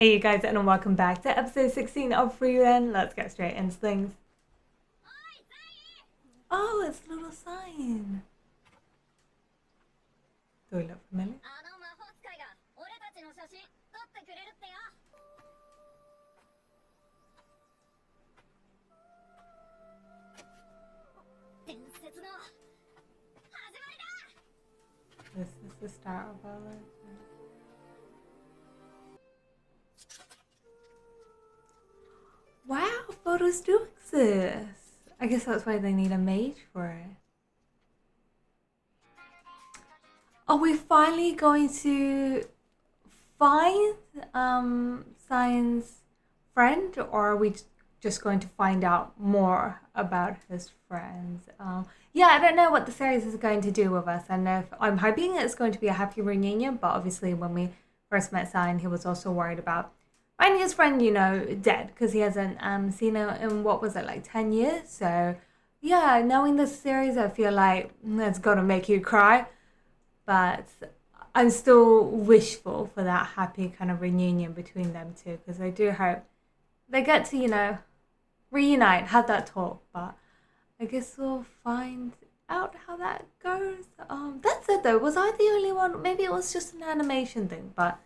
Hey you guys, and welcome back to episode 16 of Frieren. Let's get straight into things. Oh, it's a little sign. Do we look familiar? This is the start of our legend. Wow, photos do exist. I guess that's why they need a mage for it. Are we finally going to find Cyan's friend, or are we just going to find out more about his friends? Yeah, I don't know what the series is going to do with us. I know I'm hoping it's going to be a happy reunion, but obviously when we first met Cyan, he was also worried about finding his friend, you know, dead, because he hasn't seen him in, what was it, like 10 years? So yeah, knowing this series, I feel like it's gonna make you cry, but I'm still wishful for that happy kind of reunion between them two, because I do hope they get to, you know, reunite, have that talk. But I guess we'll find out how that goes. That said though, was I the only one? Maybe it was just an animation thing, but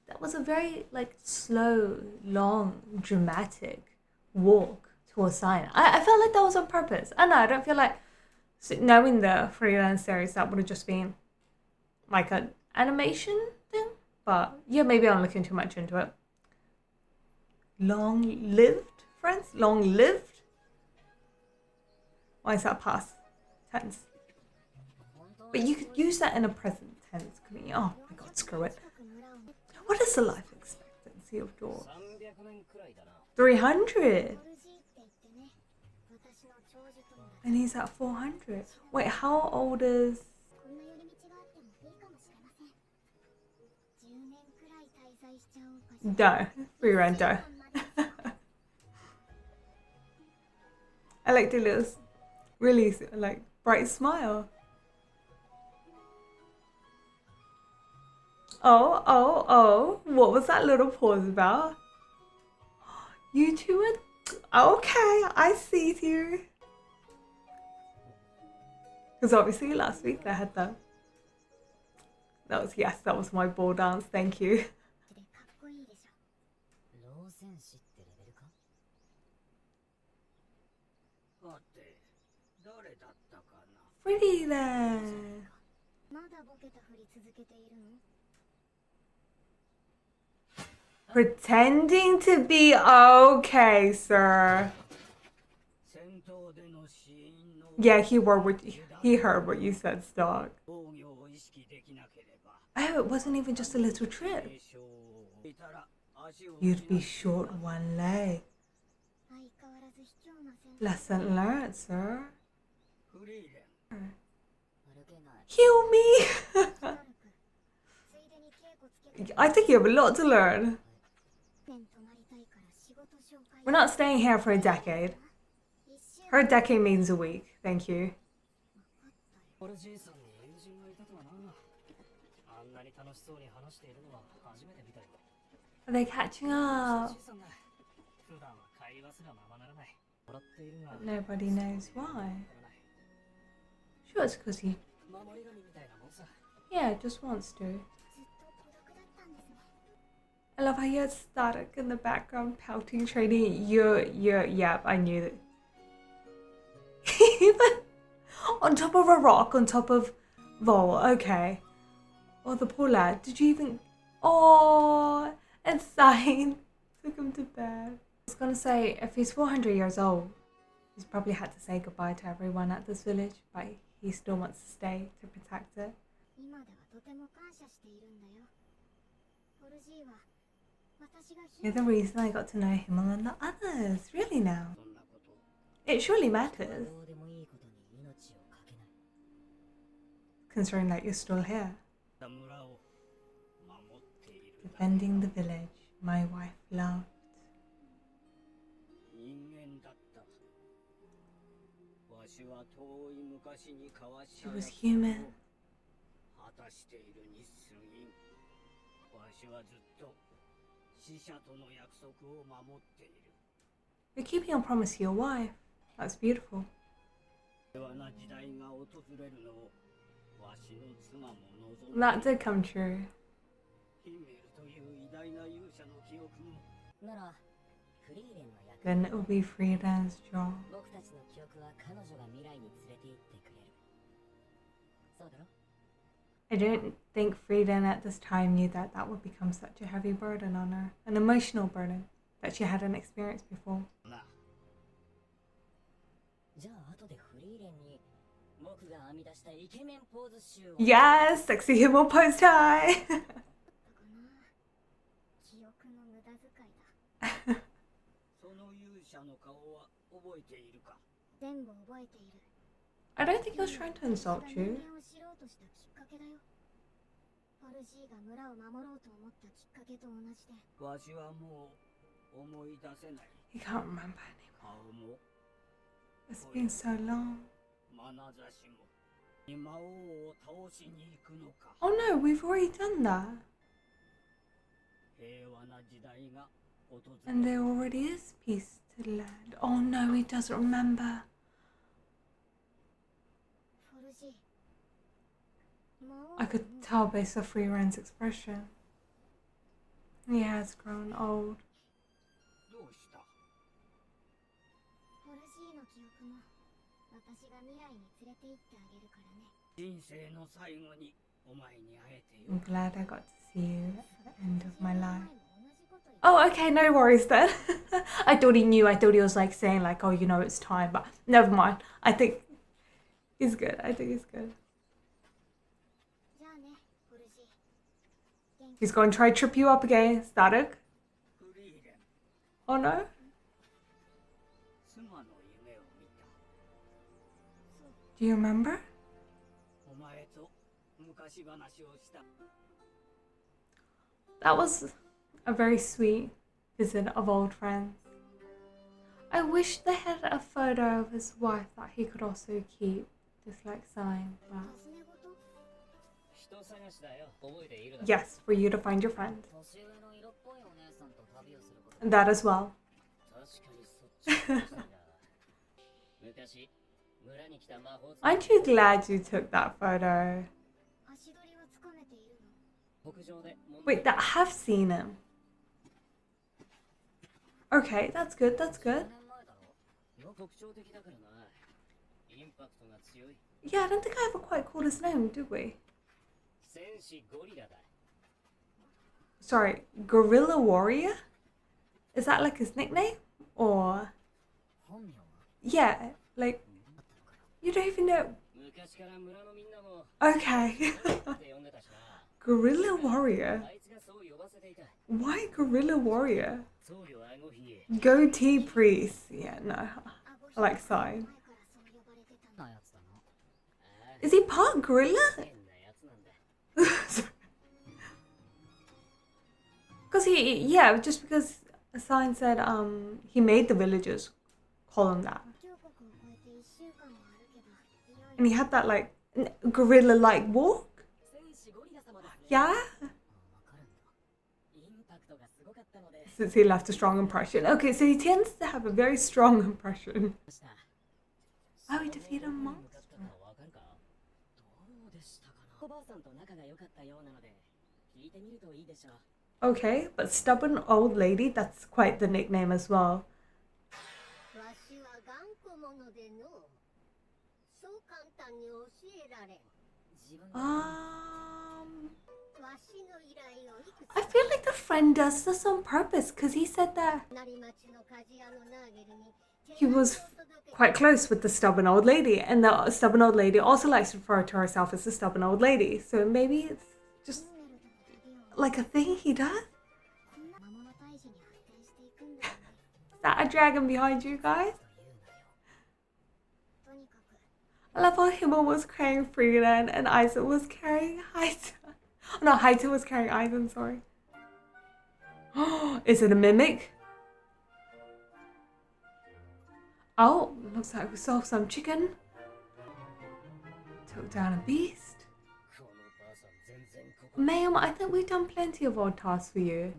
that was a very like slow, long, dramatic walk towards Cyan. I felt like that was on purpose. I know, I don't feel like knowing the freelance series that would have just been like an animation thing. But yeah, maybe I'm looking too much into it. Long lived, friends? Long lived? Why is that past tense? But you could use that in a present tense, couldn't you? Oh my god, screw it. What is the life expectancy of dwarves? 300? And he's at 400. Wait, how old is... No, Frieren, no. I like the little, really like bright smile. Oh, what was that little pause about? You two are... Okay, I see you. Because obviously last week they had that. That was, yes, that was my ball dance, thank you. Pretty then. Pretending to be okay, sir. Yeah, he heard what you said, Stock. Oh, it wasn't even just a little trip. You'd be short one leg. Lesson learned, sir. Heal me! I think you have a lot to learn. We're not staying here for a decade. Her decade means a week, thank you. Are they catching up? But nobody knows why. Sure, it's because he... Yeah, just wants to. I love how you had Static in the background pouting, trading. Yep, I knew that. Even on top of a rock, on top of Vol, okay. Oh, the poor lad. Did you even... Oh, and Cyan took him to bed. I was gonna say, if he's 400 years old, he's probably had to say goodbye to everyone at this village, but he still wants to stay to protect it. You're the reason I got to know him and the others, really now. It surely matters. Considering that you're still here. Defending the village my wife loved. She was human. You're keeping your promise to your wife. That's beautiful. That did come true. Then it will be Frieren's job. I don't think Frieren at this time knew that that would become such a heavy burden on her, an emotional burden that she hadn't experienced before. Yes, sexy himo pose tie. I don't think he was trying to insult you. He can't remember anymore. It's been so long. Oh no, we've already done that. And there already is peace to the land. Oh no, he doesn't remember. I could tell based off Frieren's expression. He has grown old. I'm glad I got to see you at the end of my life. Oh, okay, no worries then. I thought he knew. I thought he was like saying like, oh, you know, it's time, but never mind. I think he's good. I think he's good. He's going to try to trip you up again, Static. Oh no. Do you remember? That was a very sweet visit of old friends. I wish they had a photo of his wife that he could also keep, just like sign. But yes, for you to find your friend. And that as well. Aren't you glad you took that photo? Wait, I have seen him. Okay, that's good, that's good. Yeah, I don't think I ever quite called his name, did we? Sorry, Gorilla Warrior? Is that like his nickname? Or... yeah, like... you don't even know... okay. Gorilla Warrior? Why Gorilla Warrior? Goatee Priest. Yeah, no. I like sign. Is he part gorilla? Because yeah, just because a sign said he made the villagers call him that. And he had that like gorilla-like walk. Yeah? Since he left a strong impression. Okay, so he tends to have a very strong impression. Oh, he defeated a monster. Okay, but stubborn old lady, that's quite the nickname as well. I feel like the friend does this on purpose because he said that he was quite close with the stubborn old lady, and the stubborn old lady also likes to refer to herself as the stubborn old lady. So maybe it's just like a thing he does. Is that a dragon behind you guys? I love how Himmel was carrying Frieren and Eisen was carrying Heiten. Oh, no, Heiten was carrying Eisen, sorry. Oh, is it a mimic? Oh, looks like we saw some chicken. Took down a beast. Ma'am, I think we've done plenty of odd tasks for you.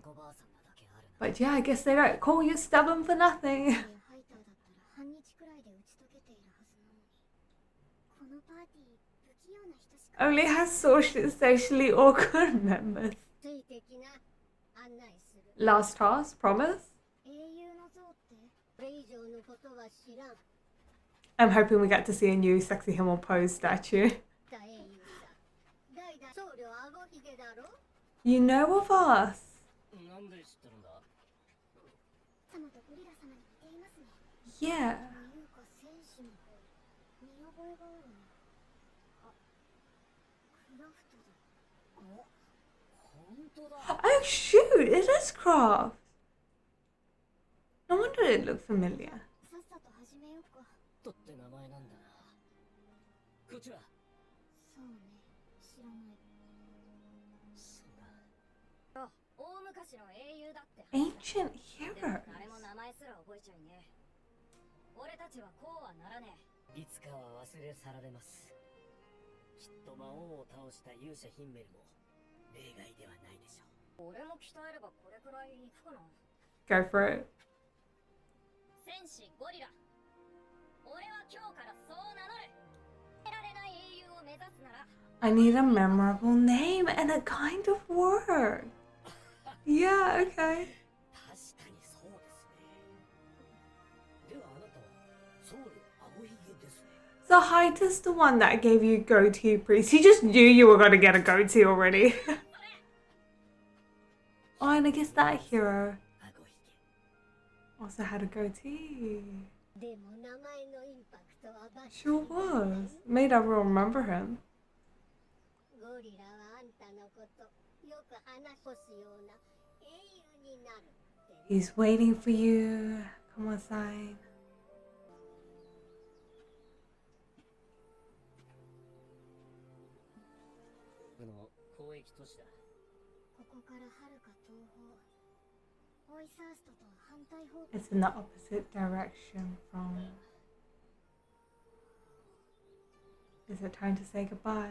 But yeah, I guess they don't call you stubborn for nothing. Only has socially awkward members. Last task, promise? I'm hoping we get to see a new sexy Himmel pose statue. You know of us? Yeah. Oh shoot, it is Craft. No wonder it looked familiar. Ancient heroes. Go for it. I need a memorable name, and it kind of worked. Yeah, okay. So Hyde is the one that gave you goatee priest. He just knew you were going to get a goatee already. Oh, and I guess that hero also had a goatee. Sure was. Made everyone remember him. He's waiting for you. Come on, sign. It's in the opposite direction from... Is it time to say goodbye?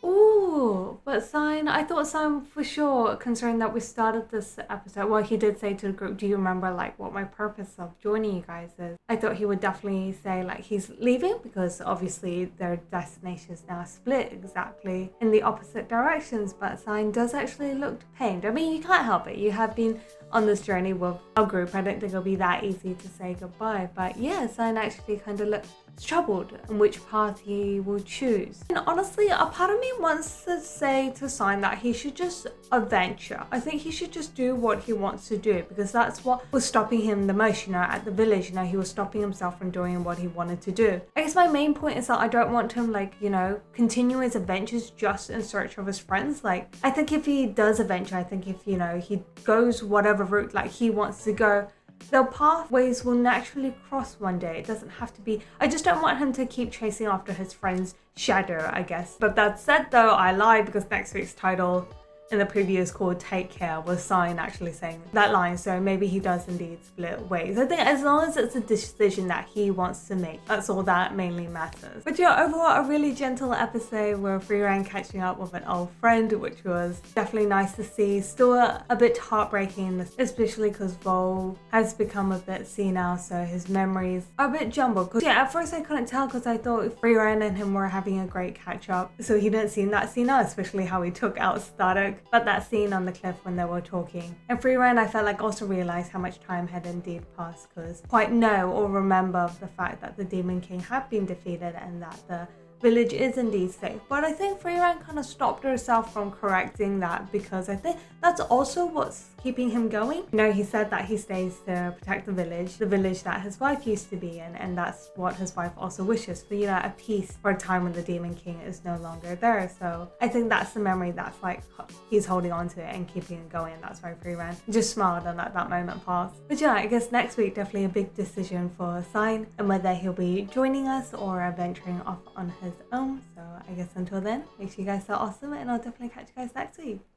Ooh, but Sign, I thought Sign for sure, considering that we started this episode, well, he did say to the group, do you remember, like, what my purpose of joining you guys is? I thought he would definitely say, like, he's leaving, because obviously their destinations now split exactly in the opposite directions, but Sign does actually look pained. I mean, you can't help it. You have been on this journey with our group. I don't think it'll be that easy to say goodbye, but yeah, Sign actually kind of looks troubled in which path he will choose. And honestly, a part of me wants to say to Sign that he should just adventure. I think he should just do what he wants to do, because that's what was stopping him the most, you know, at the village. You know, he was stopping himself from doing what he wanted to do. I guess my main point is that I don't want him, like, you know, continue his adventures just in search of his friends. Like, I think if he does adventure, I think if, you know, he goes whatever route like he wants to go, their pathways will naturally cross one day. It doesn't have to be... I just don't want him to keep chasing after his friend's shadow, I guess. But that said, though, I lied, because next week's title in the previous called Take Care was Sign actually saying that line, so maybe he does indeed split ways. I think as long as it's a decision that he wants to make, that's all that mainly matters. But yeah, overall a really gentle episode where Frieren catching up with an old friend, which was definitely nice to see. Still a bit heartbreaking, especially because Vol has become a bit senile, so his memories are a bit jumbled. Because yeah, at first I couldn't tell, because I thought Frieren and him were having a great catch up, so he didn't seem that senile, especially how he took out Static. But that scene on the cliff when they were talking. And Frieren, I felt like also realised how much time had indeed passed, because quite know or remember the fact that the Demon King had been defeated and that the village is indeed safe. But I think Frieren kind of stopped herself from correcting that, because I think that's also what's keeping him going. You know, he said that he stays to protect the village that his wife used to be in, and that's what his wife also wishes for, you know, a peace for a time when the Demon King is no longer there. So I think that's the memory that's like he's holding on to it and keeping it going, and that's why Frieren just smiled and let that moment pass. But yeah, I guess next week definitely a big decision for Sign, and whether he'll be joining us or venturing off on his own. So I guess until then, make sure you guys are awesome, and I'll definitely catch you guys next week.